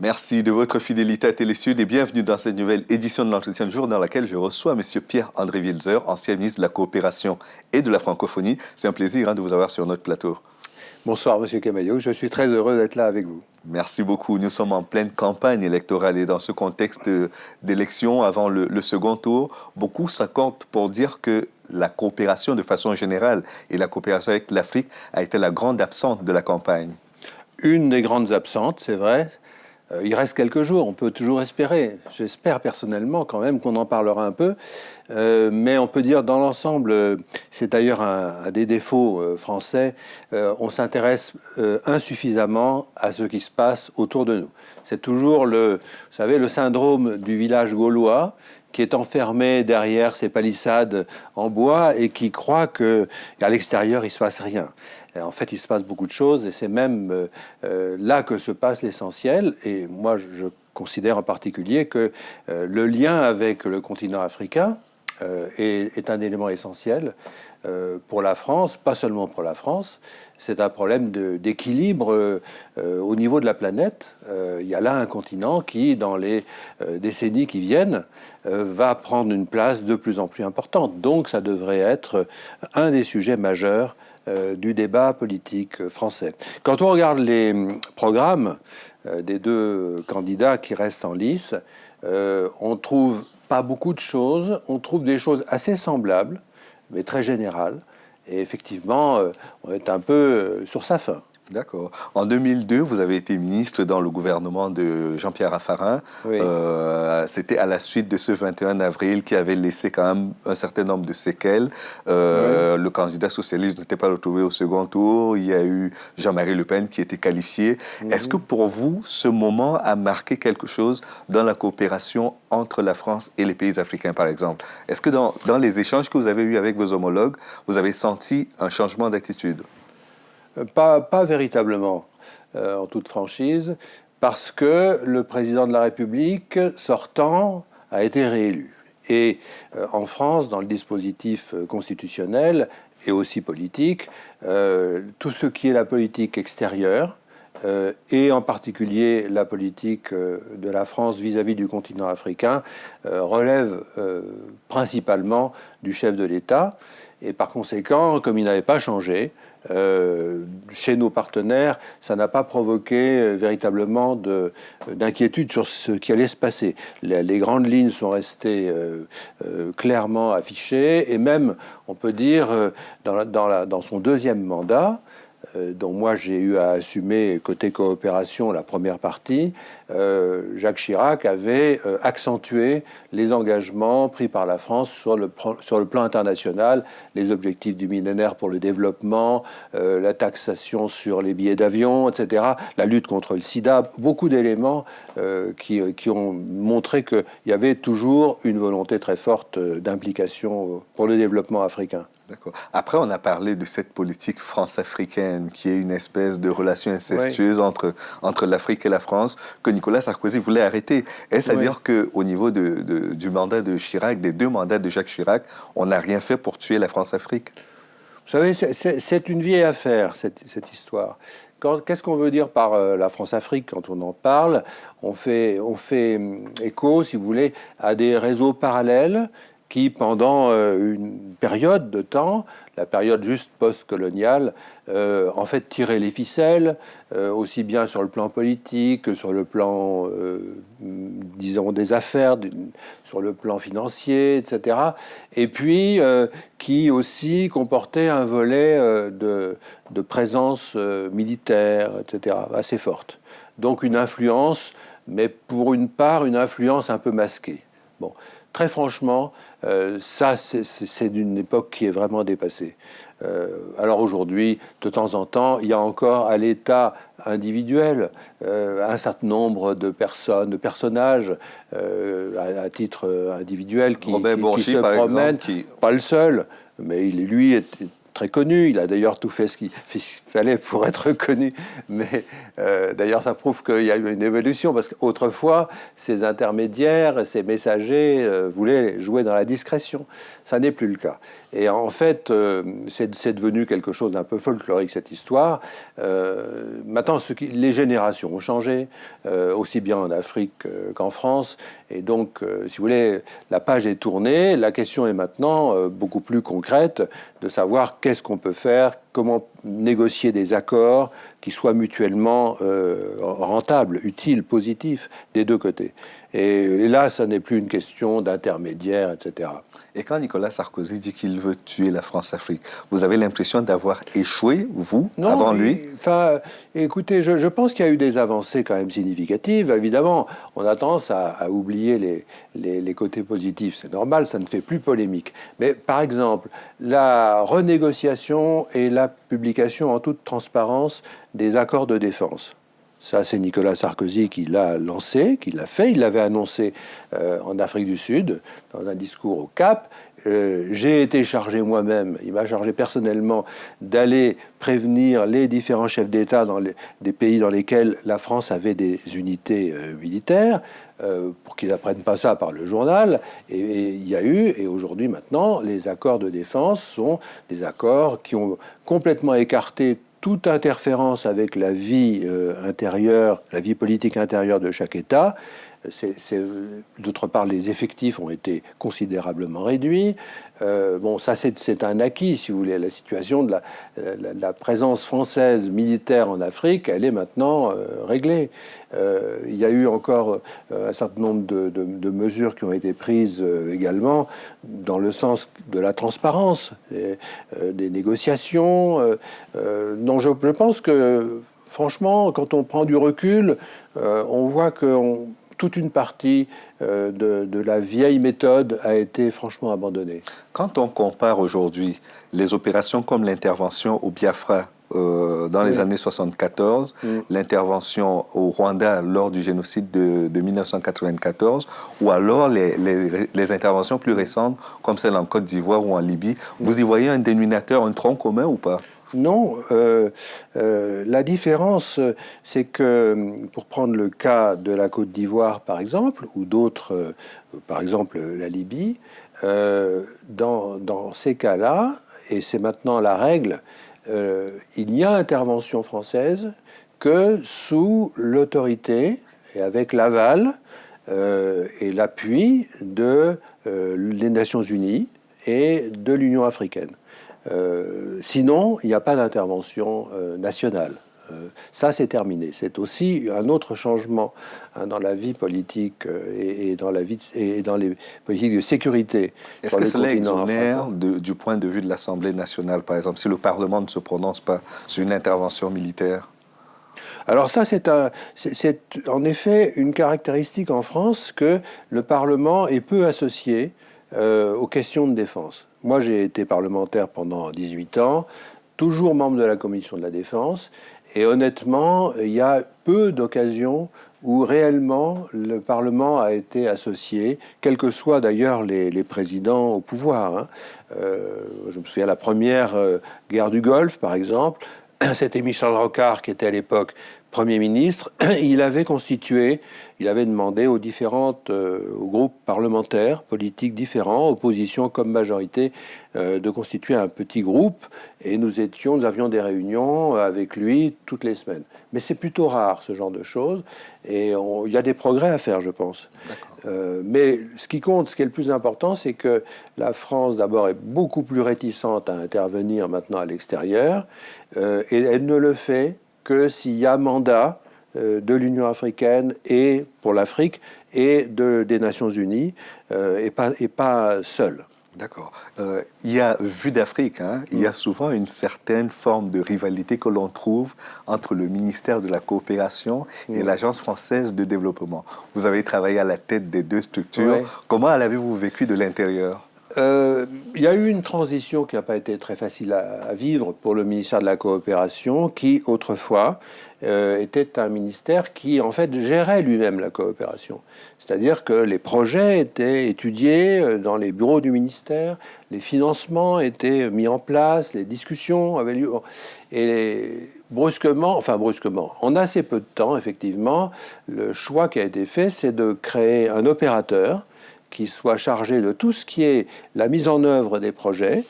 Merci de votre fidélité à Télésud et bienvenue dans cette nouvelle édition de l'Entretien du jour dans laquelle je reçois M. Pierre-André Wilzer, ancien ministre de la Coopération et de la Francophonie. C'est un plaisir de vous avoir sur notre plateau. Bonsoir, M. Camaillot. Je suis très heureux d'être là avec vous. Merci beaucoup. Nous sommes en pleine campagne électorale et dans ce contexte d'élection avant le second tour, beaucoup s'accordent pour dire que la coopération de façon générale et la coopération avec l'Afrique a été la grande absente de la campagne. Une des grandes absentes, c'est vrai. Il reste quelques jours, on peut toujours espérer. J'espère personnellement quand même qu'on en parlera un peu. Mais on peut dire dans l'ensemble, c'est d'ailleurs un des défauts français, on s'intéresse insuffisamment à ce qui se passe autour de nous. C'est toujours vous savez, le syndrome du village gaulois qui est enfermé derrière ses palissades en bois et qui croit qu'à l'extérieur, il ne se passe rien. Et en fait, il se passe beaucoup de choses et c'est même là que se passe l'essentiel. Et moi, je considère en particulier que le lien avec le continent africain est un élément essentiel pour la France, pas seulement pour la France. C'est un problème d'équilibre au niveau de la planète. Il y a là un continent qui, dans les décennies qui viennent, va prendre une place de plus en plus importante. Donc ça devrait être un des sujets majeurs du débat politique français. Quand on regarde les programmes des deux candidats qui restent en lice, on trouve pas beaucoup de choses, on trouve des choses assez semblables, mais très générales. Et effectivement, on est un peu sur sa faim. D'accord. En 2002, vous avez été ministre dans le gouvernement de Jean-Pierre Raffarin. Oui. C'était à la suite de ce 21 avril qui avait laissé quand même un certain nombre de séquelles. Oui. Le candidat socialiste n'était pas retrouvé au second tour. Il y a eu Jean-Marie Le Pen qui était qualifié. Est-ce que pour vous, ce moment a marqué quelque chose dans la coopération entre la France et les pays africains, par exemple? Est-ce que dans les échanges que vous avez eus avec vos homologues, vous avez senti un changement d'attitude? Pas véritablement, en toute franchise, parce que le président de la République sortant a été réélu. Et en France, dans le dispositif constitutionnel et aussi politique, tout ce qui est la politique extérieure, et en particulier la politique de la France vis-à-vis du continent africain, relève principalement du chef de l'État. Et par conséquent, comme il n'avait pas changé, chez nos partenaires, ça n'a pas provoqué véritablement d'inquiétude sur ce qui allait se passer. Les grandes lignes sont restées clairement affichées, et même, on peut dire, dans son deuxième mandat, dont moi j'ai eu à assumer côté coopération la première partie, Jacques Chirac avait accentué les engagements pris par la France sur le plan international, les objectifs du millénaire pour le développement, la taxation sur les billets d'avion, etc., la lutte contre le sida, beaucoup d'éléments qui ont montré qu'il y avait toujours une volonté très forte d'implication pour le développement africain. D'accord. Après, on a parlé de cette politique france-africaine qui est une espèce de relation incestueuse entre l'Afrique et la France que Nicolas Sarkozy voulait arrêter. Est-ce à dire qu'au niveau du mandat de Chirac, des deux mandats de Jacques Chirac, on n'a rien fait pour tuer la France-Afrique? Vous savez, c'est une vieille affaire, cette histoire. Qu'est-ce qu'on veut dire par la France-Afrique quand on en parle? On fait écho, si vous voulez, à des réseaux parallèles qui, pendant une période de temps, la période juste post-coloniale, en fait, tirait les ficelles, aussi bien sur le plan politique que sur le plan, disons, des affaires, sur le plan financier, etc. Et puis, qui aussi comportait un volet de présence militaire, etc., assez forte. Donc une influence, mais pour une part, une influence un peu masquée. Bon. Très franchement, ça, c'est d'une époque qui est vraiment dépassée. Alors aujourd'hui, de temps en temps, il y a encore à l'état individuel un certain nombre de personnes, de personnages à titre individuel qui se promènent. Pas le seul, mais lui est très connu. Il a d'ailleurs tout fait ce qu'il fallait pour être connu. Mais d'ailleurs, ça prouve qu'il y a eu une évolution, parce qu'autrefois, ces intermédiaires, ces messagers voulaient jouer dans la discrétion. Ça n'est plus le cas. Et en fait, c'est devenu quelque chose d'un peu folklorique, cette histoire. Maintenant, les générations ont changé, aussi bien en Afrique qu'en France. Et donc, si vous voulez, la page est tournée. La question est maintenant beaucoup plus concrète, de savoir qu'est-ce qu'on peut faire, comment négocier des accords qui soient mutuellement rentables, utiles, positifs des deux côtés. Et là, ça n'est plus une question d'intermédiaire, etc. Et quand Nicolas Sarkozy dit qu'il veut tuer la France-Afrique, vous avez l'impression d'avoir échoué, vous, non, avant lui? Enfin, écoutez, je pense qu'il y a eu des avancées quand même significatives. Évidemment, on a tendance à oublier les côtés positifs. C'est normal, ça ne fait plus polémique. Mais par exemple, la renégociation et la publication en toute transparence des accords de défense. Ça, c'est Nicolas Sarkozy qui l'a lancé, qui l'a fait. Il l'avait annoncé en Afrique du Sud, dans un discours au Cap. J'ai été chargé moi-même, il m'a chargé personnellement, d'aller prévenir les différents chefs d'État des pays dans lesquels la France avait des unités militaires, pour qu'ils n'apprennent pas ça par le journal. Et il y a eu, et aujourd'hui maintenant, les accords de défense sont des accords qui ont complètement écarté toute interférence avec la vie intérieure, la vie politique intérieure de chaque État. D'autre part, les effectifs ont été considérablement réduits. Bon, ça, c'est un acquis, si vous voulez. La situation de la présence française militaire en Afrique, elle est maintenant réglée. Il y a eu encore un certain nombre de mesures qui ont été prises également dans le sens de la transparence, des négociations. Donc, je pense que, franchement, quand on prend du recul, on voit que toute une partie de la vieille méthode a été franchement abandonnée. Quand on compare aujourd'hui les opérations comme l'intervention au Biafra dans les années 74, l'intervention au Rwanda lors du génocide de 1994, ou alors les interventions plus récentes comme celle en Côte d'Ivoire ou en Libye, vous y voyez un dénominateur, un tronc commun ou pas? Non, la différence, c'est que, pour prendre le cas de la Côte d'Ivoire, par exemple, ou d'autres, par exemple la Libye, dans ces cas-là, et c'est maintenant la règle, il n'y a intervention française que sous l'autorité et avec l'aval et l'appui des Nations Unies et de l'Union africaine. Sinon, il n'y a pas d'intervention nationale. Ça, c'est terminé. C'est aussi un autre changement dans la vie politique et dans les politiques de sécurité. Est-ce que cela exonère du point de vue de l'Assemblée nationale, par exemple, si le Parlement ne se prononce pas sur une intervention militaire? Alors ça, c'est en effet une caractéristique en France que le Parlement est peu associé aux questions de défense. Moi, j'ai été parlementaire pendant 18 ans, toujours membre de la commission de la défense, et honnêtement, il y a peu d'occasions où réellement le Parlement a été associé, quels que soient d'ailleurs les présidents au pouvoir. Hein. Je me souviens, la première guerre du Golfe, par exemple, c'était Michel Rocard qui était à l'époque Premier ministre. Il avait demandé aux groupes parlementaires, politiques différents, opposition comme majorité, de constituer un petit groupe. Et nous avions des réunions avec lui toutes les semaines. Mais c'est plutôt rare, ce genre de choses. Et il y a des progrès à faire, je pense. Mais ce qui compte, ce qui est le plus important, c'est que la France, d'abord, est beaucoup plus réticente à intervenir maintenant à l'extérieur. Et elle ne le fait que s'il y a mandat de l'Union africaine et pour l'Afrique et des Nations Unies, et pas seul. D'accord. Il y a Vue d'Afrique, il y a souvent une certaine forme de rivalité que l'on trouve entre le ministère de la Coopération et l'Agence française de développement. Vous avez travaillé à la tête des deux structures. Ouais. Comment l'avez-vous vécu de l'intérieur? Il y a eu une transition qui n'a pas été très facile à vivre pour le ministère de la Coopération, qui autrefois était un ministère qui en fait gérait lui-même la coopération. C'est-à-dire que les projets étaient étudiés dans les bureaux du ministère, les financements étaient mis en place, les discussions avaient lieu. Et brusquement, en assez peu de temps, effectivement, le choix qui a été fait, c'est de créer un opérateur qui soit chargé de tout ce qui est la mise en œuvre des projets,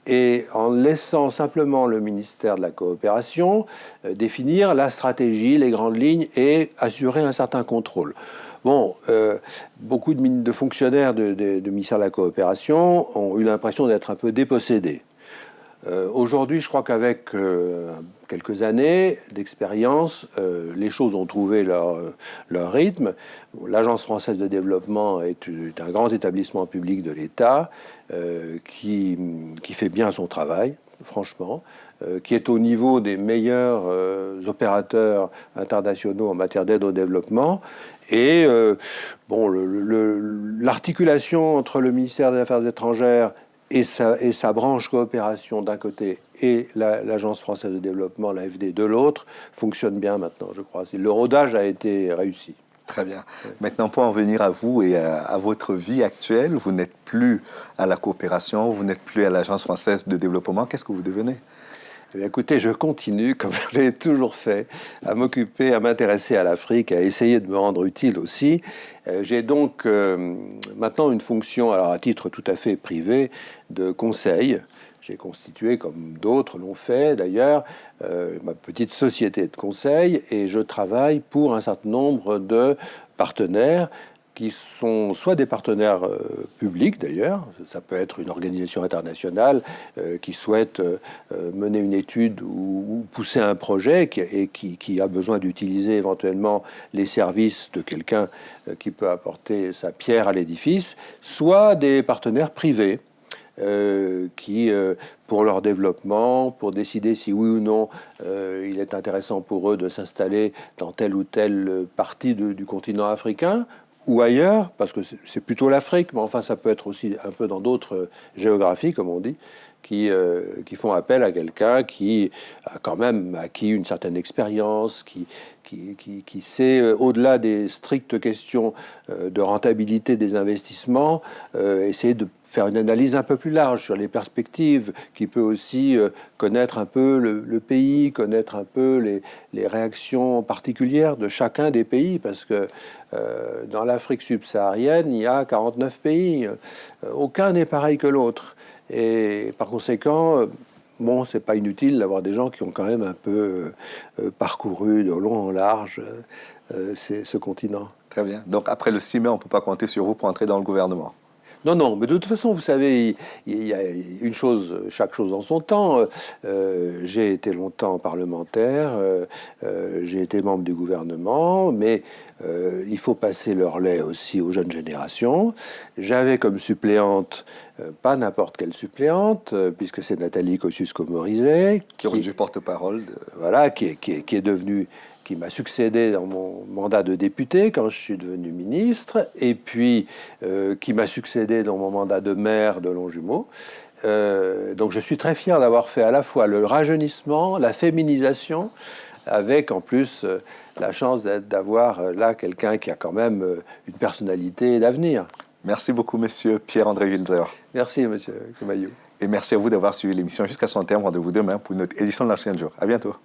et en laissant simplement le ministère de la Coopération définir la stratégie, les grandes lignes et assurer un certain contrôle. Bon, beaucoup de fonctionnaires du ministère de la Coopération ont eu l'impression d'être un peu dépossédés. Aujourd'hui, je crois qu'avec quelques années d'expérience, les choses ont trouvé leur rythme. L'Agence française de développement est un grand établissement public de l'État qui fait bien son travail, franchement, qui est au niveau des meilleurs opérateurs internationaux en matière d'aide au développement. Et bon, l'articulation entre le ministère des Affaires étrangères et sa branche coopération d'un côté et l'Agence française de développement, l'AFD, de l'autre, fonctionne bien maintenant, je crois. Le rodage a été réussi. Très bien. Maintenant, pour en venir à vous et à votre vie actuelle, vous n'êtes plus à la coopération, vous n'êtes plus à l'Agence française de développement. Qu'est-ce que vous devenez ? Eh bien, écoutez, je continue, comme je l'ai toujours fait, à m'occuper, à m'intéresser à l'Afrique, à essayer de me rendre utile aussi. J'ai donc maintenant une fonction, alors à titre tout à fait privé, de conseil. J'ai constitué, comme d'autres l'ont fait d'ailleurs, ma petite société de conseil, et je travaille pour un certain nombre de partenaires qui sont soit des partenaires publics d'ailleurs, ça peut être une organisation internationale qui souhaite mener une étude ou pousser un projet qui a besoin d'utiliser éventuellement les services de quelqu'un qui peut apporter sa pierre à l'édifice, soit des partenaires privés qui, pour leur développement, pour décider si oui ou non il est intéressant pour eux de s'installer dans telle ou telle partie du continent africain, ou ailleurs, parce que c'est plutôt l'Afrique, mais enfin ça peut être aussi un peu dans d'autres géographies, comme on dit, qui font appel à quelqu'un qui a quand même acquis une certaine expérience, qui sait, au-delà des strictes questions de rentabilité des investissements, essayer de faire une analyse un peu plus large sur les perspectives, qui peut aussi connaître un peu le pays, connaître un peu les réactions particulières de chacun des pays, parce que dans l'Afrique subsaharienne, il y a 49 pays. Aucun n'est pareil que l'autre. Et par conséquent, bon, c'est pas inutile d'avoir des gens qui ont quand même un peu parcouru de long en large ce continent. Très bien. Donc après le 6 mai, on ne peut pas compter sur vous pour entrer dans le gouvernement. Non, mais de toute façon, vous savez, il y a une chose, chaque chose en son temps. J'ai été longtemps parlementaire, j'ai été membre du gouvernement, mais il faut passer le relais aussi aux jeunes générations. J'avais comme suppléante, pas n'importe quelle suppléante, puisque c'est Nathalie Kosciusko-Morizet, Qui est du porte-parole. Voilà, qui est devenue... qui m'a succédé dans mon mandat de député quand je suis devenu ministre, et puis qui m'a succédé dans mon mandat de maire de Longjumeau. Donc je suis très fier d'avoir fait à la fois le rajeunissement, la féminisation, avec en plus la chance d'avoir là quelqu'un qui a quand même une personnalité d'avenir. Merci beaucoup, monsieur Pierre-André Wilzer. Merci, monsieur Camaillou. Et merci à vous d'avoir suivi l'émission jusqu'à son terme. Rendez-vous demain pour une autre édition de l'Ancien Jour. À bientôt.